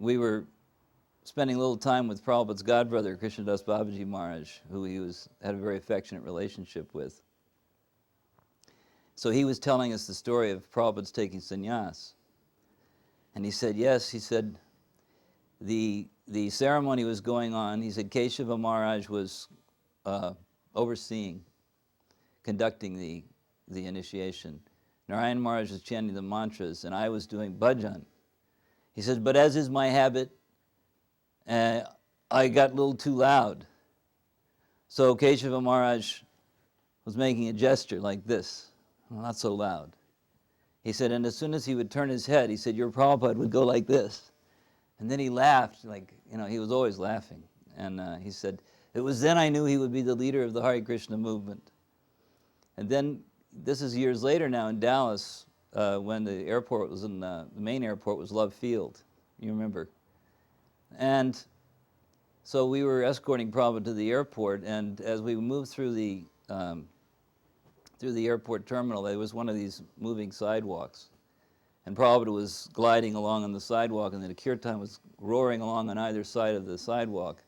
we were spending a little time with Prabhupada's godbrother, Krishnadas Babaji Maharaj, who he had a very affectionate relationship with. So he was telling us the story of Prabhupada's taking sannyas. And he said, yes, he said, the ceremony was going on. He said Keshava Maharaj was overseeing, conducting the initiation. Narayan Maharaj was chanting the mantras, and I was doing bhajan. He said, but as is my habit, I got a little too loud. So Keshava Maharaj was making a gesture like this, well, not so loud. He said, and as soon as he would turn his head, he said, your Prabhupada would go like this. And then he laughed, like, he was always laughing. And he said, it was then I knew he would be the leader of the Hare Krishna movement. And then, this is years later now in Dallas, when the airport was the main airport was Love Field, you remember. And so we were escorting Prabhupada to the airport, and as we moved through the airport terminal, there was one of these moving sidewalks. And Prabhupada was gliding along on the sidewalk, and the kirtan was roaring along on either side of the sidewalk.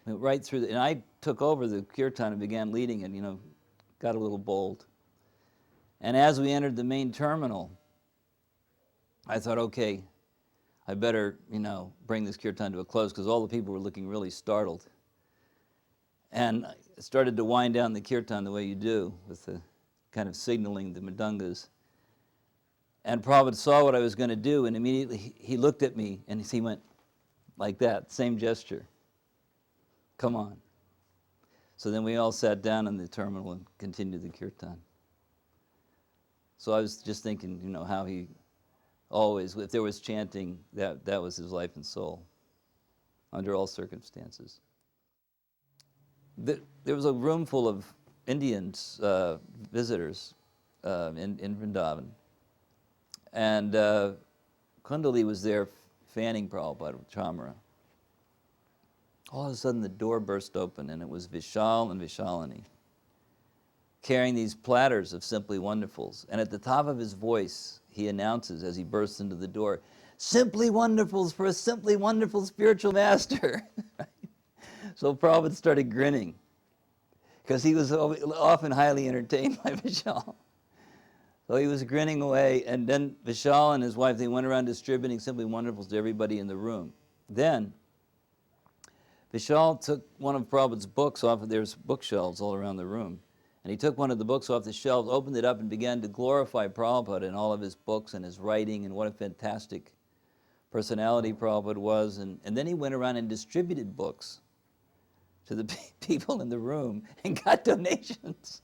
Right through and I took over the kirtan and began leading it, got a little bold. And as we entered the main terminal, I thought, okay, I better, bring this kirtan to a close, because all the people were looking really startled. And I started to wind down the kirtan the way you do, with the kind of signaling the mridungas. And Prabhupada saw what I was going to do, and immediately he looked at me, and he went like that, same gesture. Come on. So then we all sat down in the terminal and continued the kirtan. So I was just thinking, how he always, if there was chanting, that was his life and soul, under all circumstances. There was a room full of Indians, visitors, in Vrindavan. And Kundali was there fanning Prabhupada with chamara. All of a sudden the door burst open, and it was Vishal and Vishalini carrying these platters of Simply Wonderfuls. And at the top of his voice, he announces as he bursts into the door, Simply Wonderfuls for a Simply Wonderful spiritual master. So Prabhupada started grinning, because he was often highly entertained by Vishal. So he was grinning away, and then Vishal and his wife, they went around distributing Simply Wonderfuls to everybody in the room. Then Vishal took one of Prabhupada's books off of, there's bookshelves all around the room, and he took one of the books off the shelves, opened it up, and began to glorify Prabhupada and all of his books and his writing, and what a fantastic personality Prabhupada was. And then he went around and distributed books to the people in the room and got donations.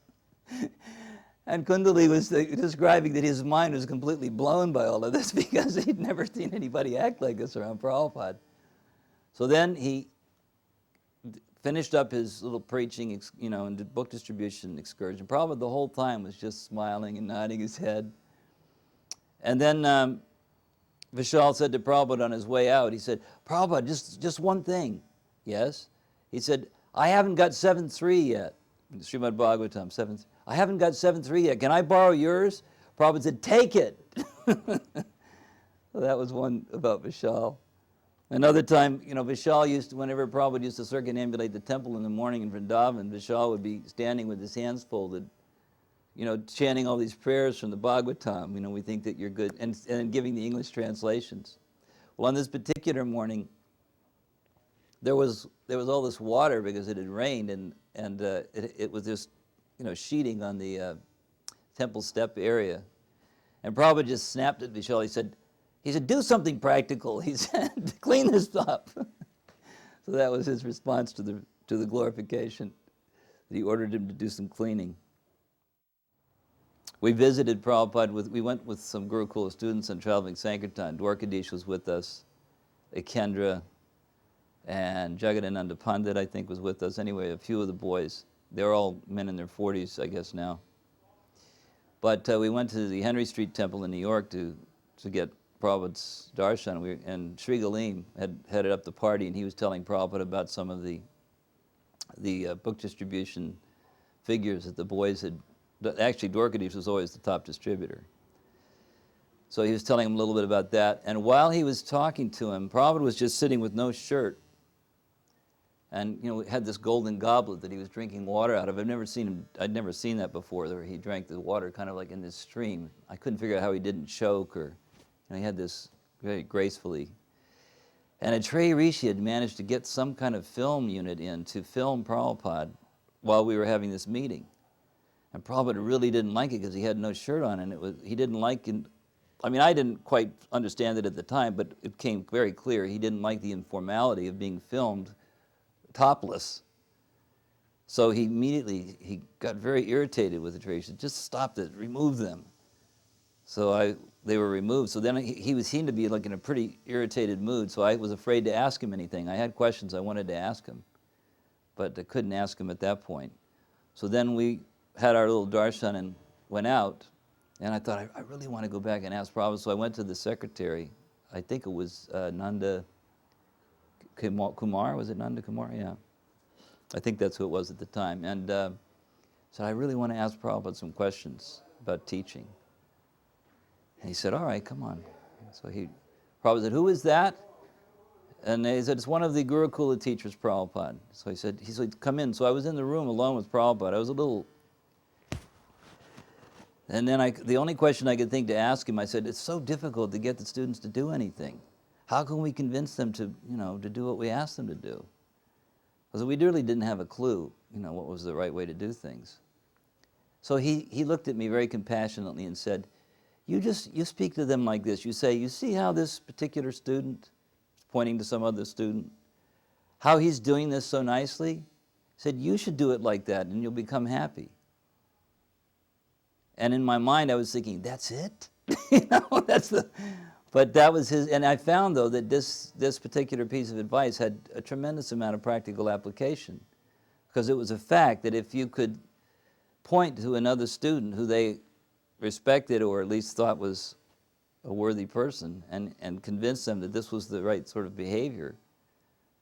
And Kundali was describing that his mind was completely blown by all of this, because he'd never seen anybody act like this around Prabhupada. So then he finished up his little preaching, and book distribution excursion. Prabhupada the whole time was just smiling and nodding his head. And then Vishal said to Prabhupada on his way out, he said, Prabhupada, just one thing. Yes? He said, I haven't got 7.3 yet. Srimad Bhagavatam, 7.3. I haven't got 7.3 yet. Can I borrow yours? Prabhupada said, take it. So that was one about Vishal. Another time, Vishal used to, whenever Prabhupada used to circumambulate the temple in the morning in Vrindavan, Vishal would be standing with his hands folded, chanting all these prayers from the Bhagavatam. We think that you're good, and giving the English translations. Well, on this particular morning, there was all this water because it had rained, and it was just sheeting on the temple step area. And Prabhupada just snapped at Vishal. He said, do something practical. He said, clean this up. So that was his response to the glorification. He ordered him to do some cleaning. We visited Prabhupada we went with some Gurukula students on traveling Sankirtan. Dwarkadish was with us, Ekendra, and Jagadananda Pandit, I think, was with us. Anyway, a few of the boys. They're all men in their 40s, I guess, now. But we went to the Henry Street Temple in New York to get Prabhupada's darshan, and Sri Galim had headed up the party, and he was telling Prabhupada about some of the book distribution figures that the boys had. Actually, Dwarkadish was always the top distributor. So he was telling him a little bit about that. And while he was talking to him, Prabhupada was just sitting with no shirt. And, had this golden goblet that he was drinking water out of. I'd never seen that before, where he drank the water kind of like in this stream. I couldn't figure out how he didn't choke, or he had this very gracefully. And a Trey Rishi had managed to get some kind of film unit in to film Prabhupada while we were having this meeting. And Prabhupada really didn't like it because he had no shirt on, and he didn't like it. I mean, I didn't quite understand it at the time, but it came very clear he didn't like the informality of being filmed topless. So he got very irritated with the Trey. He said, "Just stop it, remove them." So they were removed. So then he seemed to be like in a pretty irritated mood, so I was afraid to ask him anything. I had questions I wanted to ask him, but I couldn't ask him at that point. So then we had our little darshan and went out, and I thought, I really want to go back and ask Prabhupada. So I went to the secretary. I think it was Nanda Kumar. Was it Nanda Kumar? Yeah. I think that's who it was at the time. And said, I really want to ask Prabhupada some questions about teaching. And he said, all right, come on. So Prabhupada said, who is that? And he said, it's one of the Gurukula teachers, Prabhupada. So he said, come in. So I was in the room alone with Prabhupada. I was a little... And then the only question I could think to ask him, I said, it's so difficult to get the students to do anything. How can we convince them to, to do what we ask them to do? Because we really didn't have a clue, what was the right way to do things. So he looked at me very compassionately and said, you speak to them like this. You say, you see how this particular student, pointing to some other student, how he's doing this so nicely? He said, you should do it like that and you'll become happy. And in my mind I was thinking, that's it? But that was his, and I found though that this particular piece of advice had a tremendous amount of practical application, because it was a fact that if you could point to another student who they respected or at least thought was a worthy person and convince them that this was the right sort of behavior,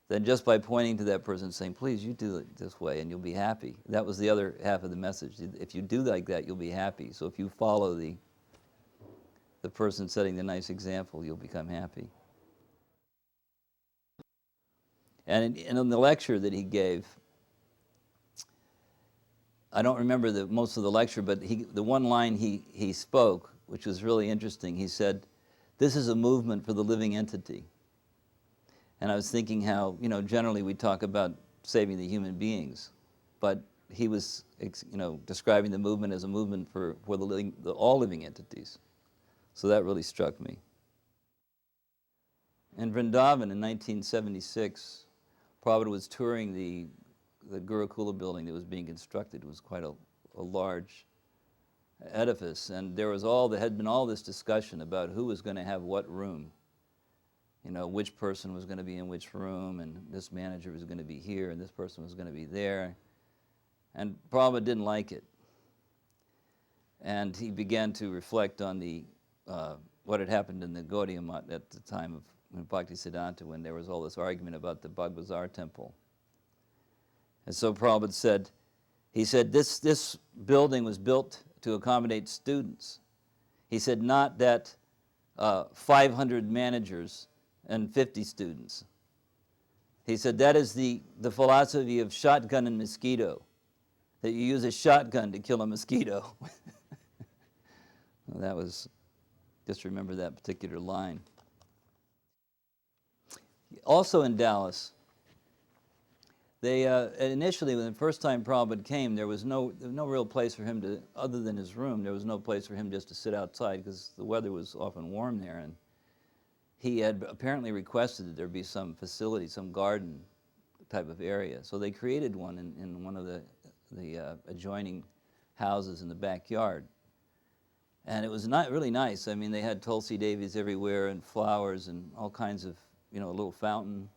then just by pointing to that person and saying, please, you do it this way and you'll be happy. That was the other half of the message. If you do like that, you'll be happy. So if you follow the person setting the nice example, you'll become happy. And in the lecture that he gave, I don't remember most of the lecture, but the one line he spoke, which was really interesting, he said, this is a movement for the living entity. And I was thinking how, generally we talk about saving the human beings, but he was, describing the movement as a movement for all living entities. So that really struck me. In Vrindavan in 1976, Prabhupada was touring the Gurukula building that was being constructed. It was quite a large edifice, and there had been all this discussion about who was going to have what room. Which person was going to be in which room, and this manager was going to be here, and this person was going to be there. And Prabhupada didn't like it. And he began to reflect on what had happened in the Gaudiya Math at the time of Bhaktisiddhanta, when there was all this argument about the Bhagbazar temple. And so Prabhupada said, this building was built to accommodate students. He said, not that 500 managers and 50 students. He said, that is the philosophy of shotgun and mosquito, that you use a shotgun to kill a mosquito. Well, that was, just remember that particular line. Also in Dallas, they initially, when the first time Prabhupada came, there was no real place for him to, other than his room, there was no place for him just to sit outside because the weather was often warm there. And he had apparently requested that there be some facility, some garden type of area. So they created one in one of the adjoining houses in the backyard. And it was not really nice. I mean, they had Tulsi Devis everywhere and flowers and all kinds of, a little fountain.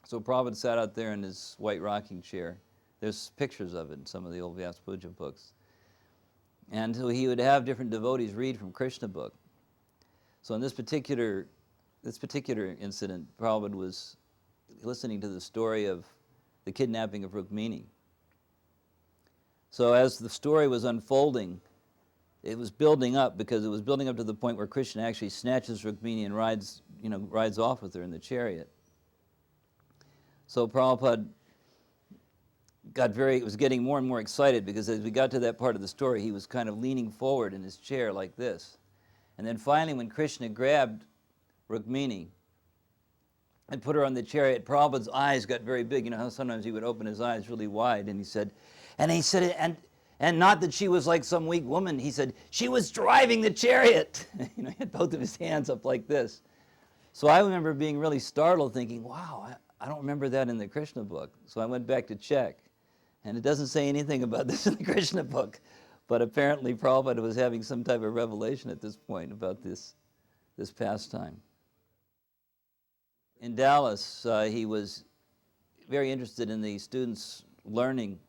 So Prabhupada sat out there in his white rocking chair. There's pictures of it in some of the old Vyasa Puja books. And so he would have different devotees read from Krishna book. So in this particular incident, Prabhupada was listening to the story of the kidnapping of Rukmini. So as the story was unfolding, it was building up, because it was building up to the point where Krishna actually snatches Rukmini and rides off with her in the chariot. So Prabhupada was getting more and more excited, because as we got to that part of the story, he was kind of leaning forward in his chair like this. And then finally, when Krishna grabbed Rukmini and put her on the chariot, Prabhupada's eyes got very big. You know how sometimes he would open his eyes really wide, and he said, and not that she was like some weak woman, he said, she was driving the chariot. He had both of his hands up like this. So I remember being really startled, thinking, wow, I don't remember that in the Krishna book. So I went back to check, and it doesn't say anything about this in the Krishna book. But apparently Prabhupada was having some type of revelation at this point about this pastime. In Dallas, he was very interested in the students learning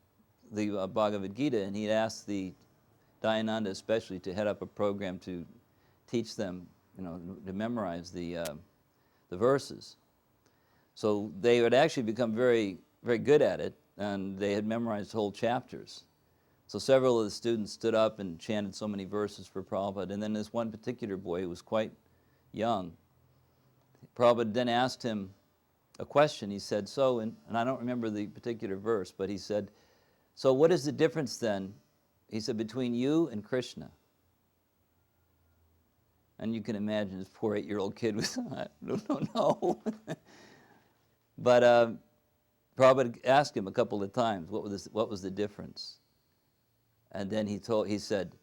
the Bhagavad-gita, and he asked the Dayananda especially to head up a program to teach them, to memorize the verses. So they had actually become very, very good at it, and they had memorized whole chapters. So several of the students stood up and chanted so many verses for Prabhupada, and then this one particular boy who was quite young, Prabhupada then asked him a question. He said, and I don't remember the particular verse, but he said, so what is the difference then, he said, between you and Krishna? And you can imagine this poor 8-year-old kid was, I don't know. But Prabhupada asked him a couple of times, what was the difference? And then he said,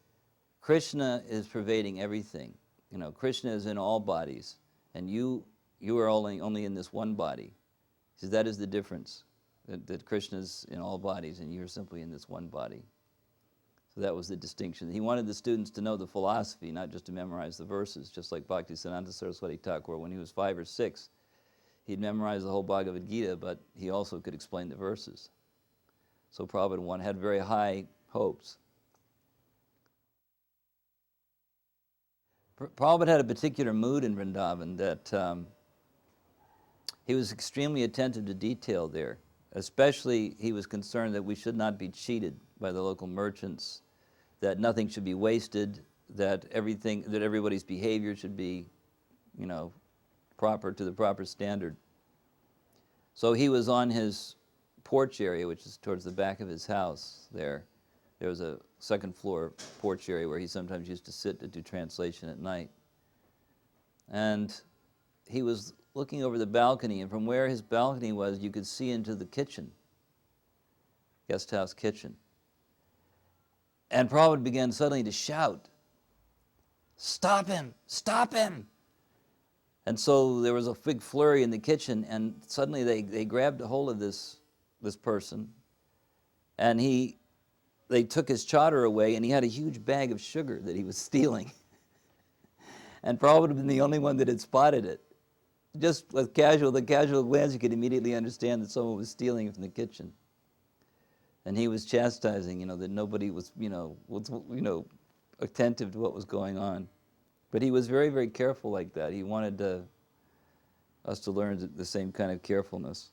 Krishna is pervading everything. Krishna is in all bodies, and you are only in this one body. He said, that is the difference, that Krishna is in all bodies, and you're simply in this one body. So that was the distinction. He wanted the students to know the philosophy, not just to memorize the verses, just like Bhaktisiddhanta Saraswati Thakur, when he was 5 or 6. He'd memorized the whole Bhagavad-gita, but he also could explain the verses. So Prabhupada had very high hopes. Prabhupada had a particular mood in Vrindavan that he was extremely attentive to detail there. Especially, he was concerned that we should not be cheated by the local merchants, that nothing should be wasted, that everybody's behavior should be, proper to the proper standard. So he was on his porch area, which is towards the back of his house there. There was a second floor porch area where he sometimes used to sit to do translation at night. And he was looking over the balcony, and from where his balcony was, you could see into the kitchen, guest house kitchen. And Prabhupada began suddenly to shout, "Stop him! Stop him!" And so there was a big flurry in the kitchen, and suddenly they grabbed a hold of this person, and they took his chadar away, and he had a huge bag of sugar that he was stealing. And Prabhupada had been the only one that had spotted it. Just with the casual glance, you could immediately understand that someone was stealing it from the kitchen. And he was chastising, that nobody was, attentive to what was going on. But he was very, very careful like that. He wanted us to learn the same kind of carefulness.